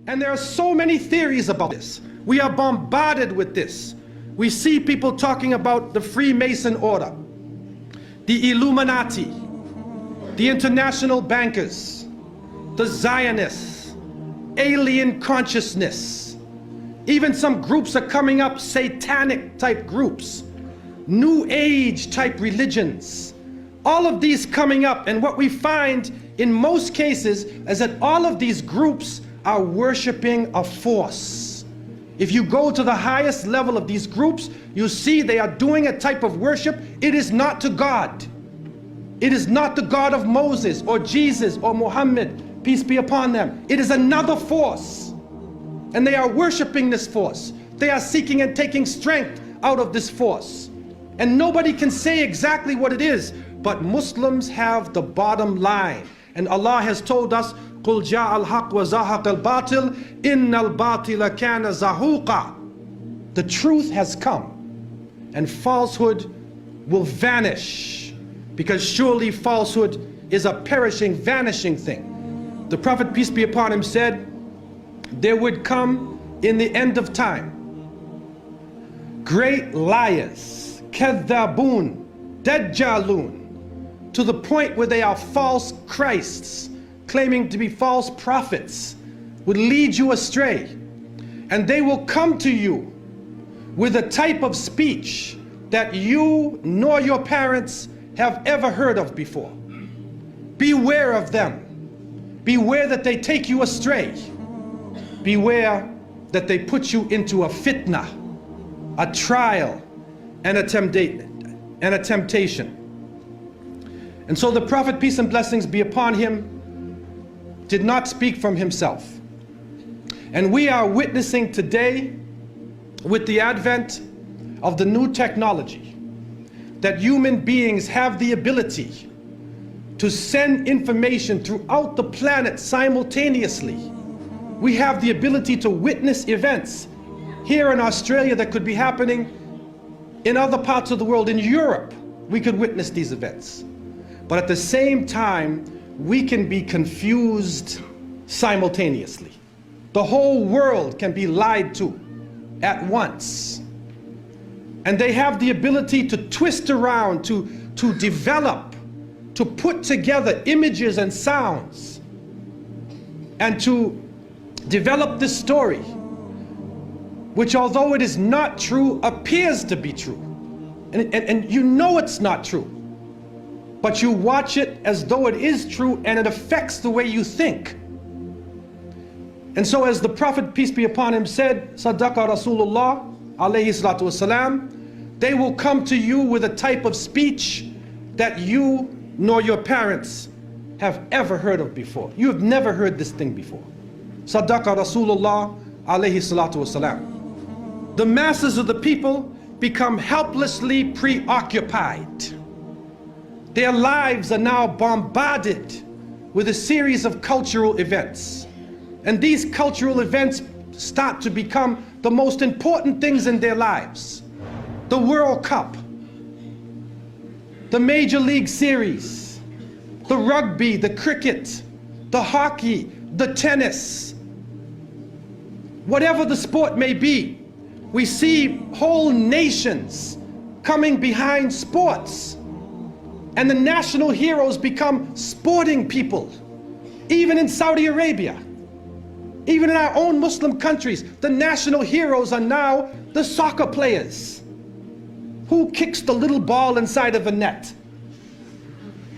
And there are so many theories about this. We are bombarded with this. We see people talking about the Freemason order, the Illuminati, the international bankers, the Zionists, alien consciousness. Even some groups are coming up, satanic type groups, New Age type religions. All of these coming up, and what we find in most cases is that all of these groups are worshiping a force. If you go to the highest level of these groups, you see they are doing a type of worship. It is not to God. It is not the God of Moses or Jesus or Muhammad, peace be upon them. It is another force. And they are worshiping this force. They are seeking and taking strength out of this force. And nobody can say exactly what it is, but Muslims have the bottom line. And Allah has told us, قُلْ جَاءَ الْحَقُّ وَزَهَقَ الْبَاطِلِ إِنَّ الْبَاطِلَ كَانَ زَهُوقًا. The truth has come, and falsehood will vanish, because surely falsehood is a perishing, vanishing thing. The Prophet, peace be upon him, said, there would come in the end of time great liars, kadhabun, dajjalun, to the point where they are false Christs, claiming to be false prophets, would lead you astray. And they will come to you with a type of speech that you nor your parents have ever heard of before. Beware of them. Beware that they take you astray. Beware that they put you into a fitna, a trial, and a temptation. And so the Prophet, peace and blessings be upon him, did not speak from himself. And we are witnessing today, with the advent of the new technology, that human beings have the ability to send information throughout the planet simultaneously. We have the ability to witness events here in Australia that could be happening in other parts of the world. In Europe, we could witness these events. But at the same time, we can be confused simultaneously. The whole world can be lied to at once. And they have the ability to twist around, to develop, to put together images and sounds, and to develop this story, which, although it is not true, appears to be true. And you know it's not true, but you watch it as though it is true, and it affects the way you think. And so, as the Prophet, peace be upon him, said, Sadaqa Rasulullah alayhi salatu wasalam, they will come to you with a type of speech that you nor your parents have ever heard of before. You have never heard this thing before. Sadaqa Rasulullah alayhi salatu wasalam. The masses of the people become helplessly preoccupied. Their lives are now bombarded with a series of cultural events. And these cultural events start to become the most important things in their lives. The World Cup, the Major League Series, the rugby, the cricket, the hockey, the tennis, whatever the sport may be, we see whole nations coming behind sports. And the national heroes become sporting people. Even in Saudi Arabia, even in our own Muslim countries, the national heroes are now the soccer players. Who kicks the little ball inside of a net?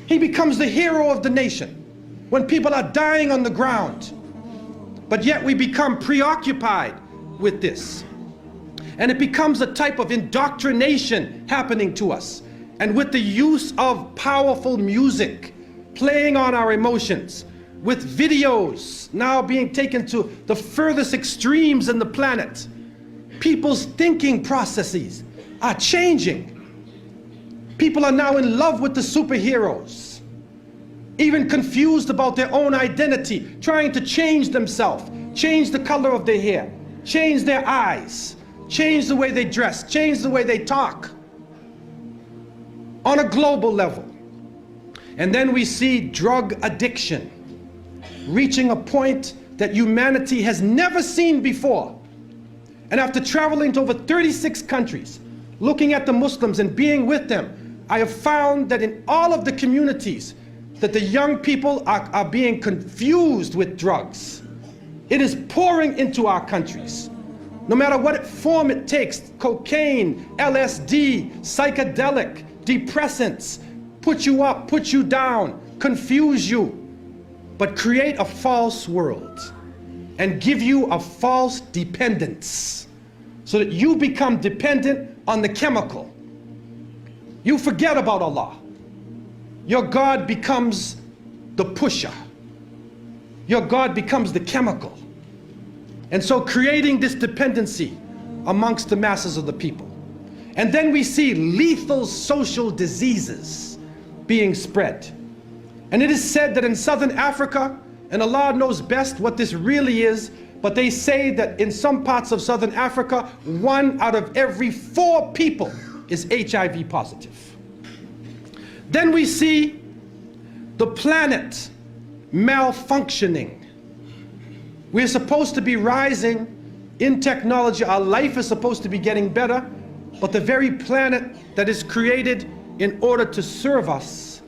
He becomes the hero of the nation when people are dying on the ground. But yet we become preoccupied with this. And it becomes a type of indoctrination happening to us. And with the use of powerful music playing on our emotions, with videos now being taken to the furthest extremes in the planet, people's thinking processes are changing. People are now in love with the superheroes, even confused about their own identity, trying to change themselves, change the color of their hair, change their eyes, change the way they dress, change the way they talk, on a global level. And then we see drug addiction reaching a point that humanity has never seen before. And after traveling to over 36 countries, looking at the Muslims and being with them, I have found that in all of the communities that the young people are being confused with drugs. It is pouring into our countries. No matter what form it takes, cocaine, LSD, psychedelic, depressants, put you up, put you down, confuse you, but create a false world and give you a false dependence so that you become dependent on the chemical. You forget about Allah. Your God becomes the pusher. Your God becomes the chemical. And so creating this dependency amongst the masses of the people. And then we see lethal social diseases being spread. And it is said that in Southern Africa, and Allah knows best what this really is, but they say that in some parts of Southern Africa, 1 out of every 4 people is HIV positive. Then we see the planet malfunctioning. We're supposed to be rising in technology. Our life is supposed to be getting better, but the very planet that is created in order to serve us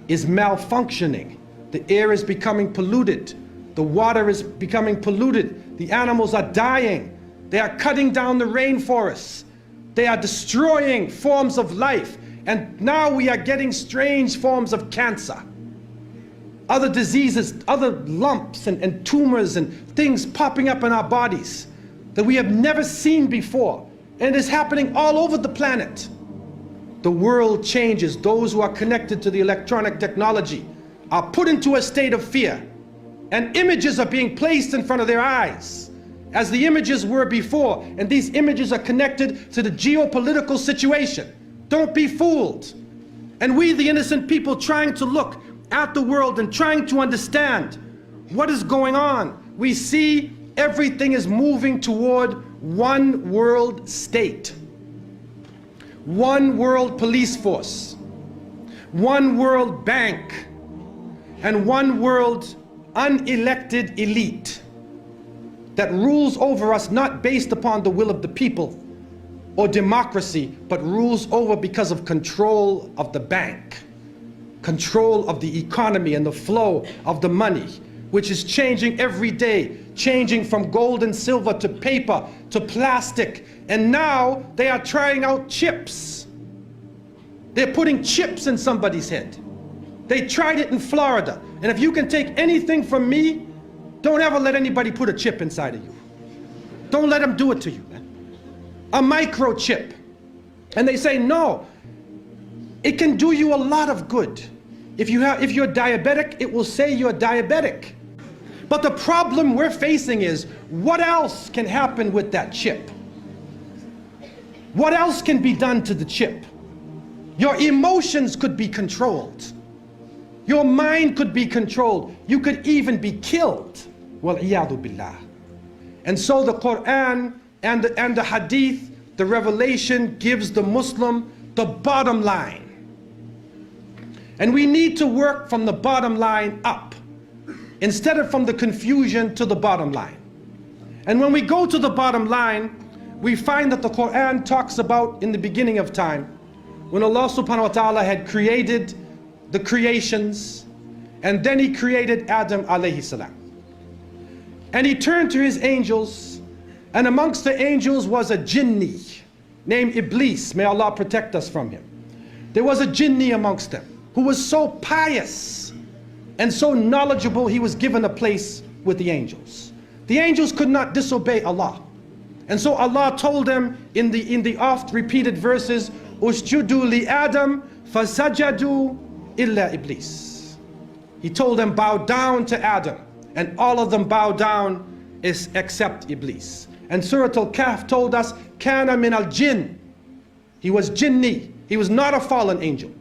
is malfunctioning. The air is becoming polluted. The water is becoming polluted. The animals are dying. They are cutting down the rainforests. They are destroying forms of life. And now we are getting strange forms of cancer. Other diseases, other lumps and tumors and things popping up in our bodies that we have never seen before. And it is happening all over the planet. The world changes. Those who are connected to the electronic technology are put into a state of fear. And images are being placed in front of their eyes, as the images were before. And these images are connected to the geopolitical situation. Don't be fooled. And we, the innocent people, trying to look at the world and trying to understand what is going on, we see everything is moving toward one world state, one world police force, one world bank, and one world unelected elite that rules over us not based upon the will of the people or democracy, but rules over because of control of the bank, control of the economy and the flow of the money, which is changing every day, changing from gold and silver to paper to plastic. And now they are trying out chips. They're putting chips in somebody's head. They tried it in Florida. And if you can take anything from me, don't ever let anybody put a chip inside of you. Don't let them do it to you, man. A microchip. And they say, no, it can do you a lot of good. If you're diabetic, it will say you're diabetic. But the problem we're facing is, what else can happen with that chip? What else can be done to the chip? Your emotions could be controlled. Your mind could be controlled. You could even be killed. Wal-iyadu billah. And so the Quran and the Hadith, the revelation gives the Muslim the bottom line. And we need to work from the bottom line up, instead of from the confusion to the bottom line. And when we go to the bottom line, we find that the Quran talks about in the beginning of time, when Allah subhanahu wa ta'ala had created the creations, and then He created Adam alayhi salam. And He turned to His angels, and amongst the angels was a jinni named Iblis. May Allah protect us from him. There was a jinni amongst them who was so pious and so knowledgeable, he was given a place with the angels. The angels could not disobey Allah. And so Allah told them in the oft repeated verses, Usjudu li Adam fasajadu illa Iblis. He told them, bow down to Adam, and all of them bow down except Iblis. And Surah Al-Kahf told us, Kana min al-jinn. He was jinni. He was not a fallen angel.